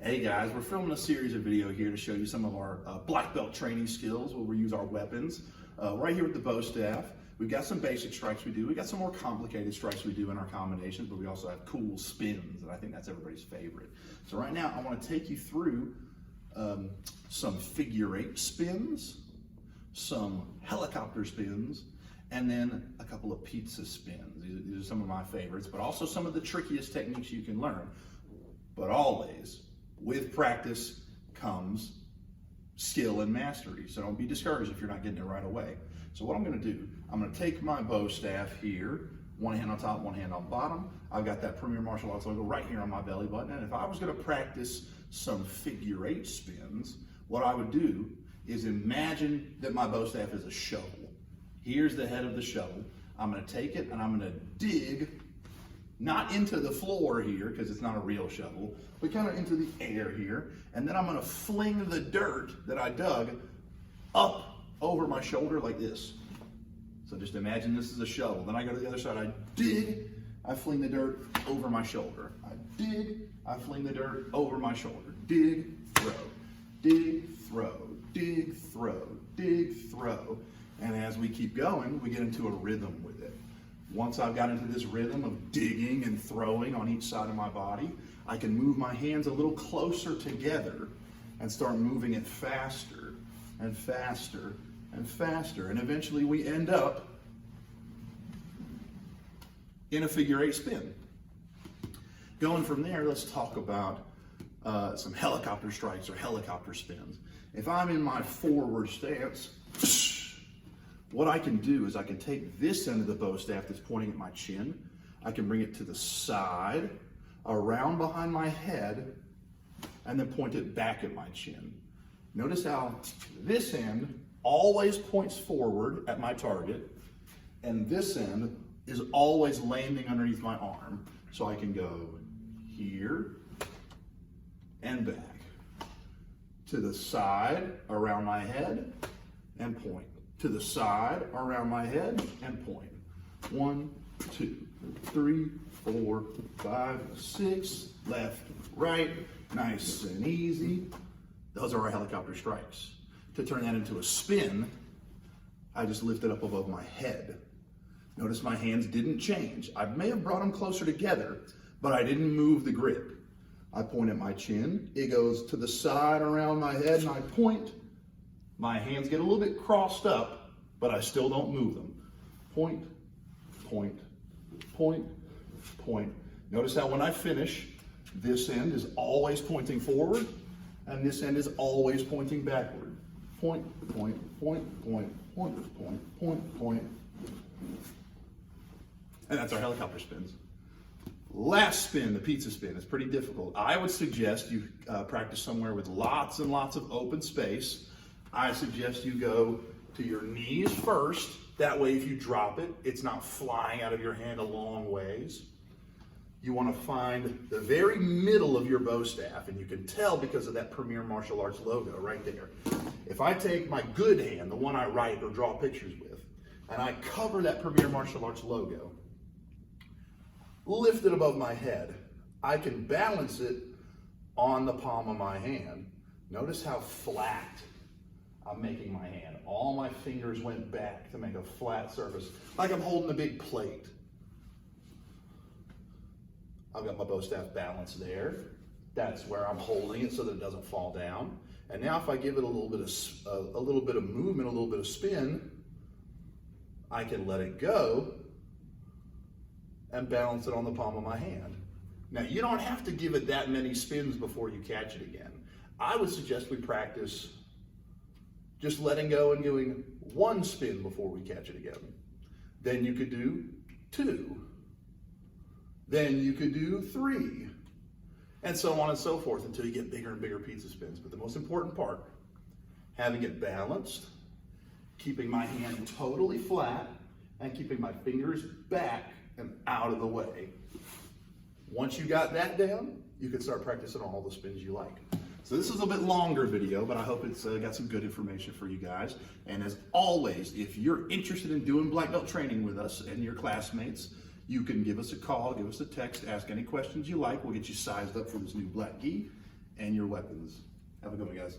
Hey guys, we're filming a series of video here to show you some of our black belt training skills where we use our weapons. Right here with the bow staff, we've got some basic strikes we do. We got some more complicated strikes we do in our combinations, but we also have cool spins, and I think that's everybody's favorite. So right now, I want to take you through some figure eight spins, some helicopter spins, and then a couple of pizza spins. These are some of my favorites, but also some of the trickiest techniques you can learn. But always, with practice comes skill and mastery. So don't be discouraged if you're not getting it right away. So what I'm gonna do, I'm gonna take my bow staff here, one hand on top, one hand on bottom. I've got that Premier Martial Arts logo right here on my belly button. And if I was gonna practice some figure eight spins, what I would do is imagine that my bow staff is a shovel. Here's the head of the shovel. I'm gonna take it and I'm gonna dig, not into the floor here, because it's not a real shovel, but kind of into the air here. And then I'm gonna fling the dirt that I dug up over my shoulder like this. So just imagine this is a shovel. Then I go to the other side, I dig, I fling the dirt over my shoulder. I dig, I fling the dirt over my shoulder. Dig, throw, dig, throw, dig, throw, dig, throw. And as we keep going, we get into a rhythm with it. Once I've got into this rhythm of digging and throwing on each side of my body, I can move my hands a little closer together and start moving it faster and faster and faster. And eventually we end up in a figure eight spin. Going from there, let's talk about some helicopter strikes or helicopter spins. If I'm in my forward stance, what I can do is I can take this end of the bow staff that's pointing at my chin, I can bring it to the side, around behind my head, and then point it back at my chin. Notice how this end always points forward at my target, and this end is always landing underneath my arm. So I can go here and back, to the side, around my head, and point. To the side, around my head, and point. 1, 2, 3, 4, 5, 6, left, right, nice and easy. Those are our helicopter strikes. To turn that into a spin, I just lift it up above my head. Notice my hands didn't change. I may have brought them closer together, but I didn't move the grip. I point at my chin, it goes to the side around my head, and I point. My hands get a little bit crossed up, but I still don't move them. Point, point, point, point. Notice how when I finish, this end is always pointing forward, and this end is always pointing backward. Point, point, point, point, point, point, point, point. And that's our helicopter spins. Last spin, the pizza spin, is pretty difficult. I would suggest you practice somewhere with lots and lots of open space. I suggest you go to your knees first. That way, if you drop it, it's not flying out of your hand a long ways. You want to find the very middle of your bow staff, and you can tell because of that Premier Martial Arts logo right there. If I take my good hand, the one I write or draw pictures with, and I cover that Premier Martial Arts logo, lift it above my head, I can balance it on the palm of my hand. Notice how flat I'm making my hand. All my fingers went back to make a flat surface, like I'm holding a big plate. I've got my bow staff balanced there. That's where I'm holding it so that it doesn't fall down. And now if I give it a little bit of movement, a little bit of spin, I can let it go and balance it on the palm of my hand. Now you don't have to give it that many spins before you catch it again. I would suggest we practice just letting go and doing one spin before we catch it again. Then you could do 2. Then you could do 3. And so on and so forth until you get bigger and bigger pizza spins. But the most important part, having it balanced, keeping my hand totally flat, and keeping my fingers back and out of the way. Once you got that down, you can start practicing all the spins you like. So this is a bit longer video, but I hope it's got some good information for you guys. And as always, if you're interested in doing black belt training with us and your classmates, you can give us a call, give us a text, ask any questions you like. We'll get you sized up for this new black gi. and your weapons. Have a good one, guys.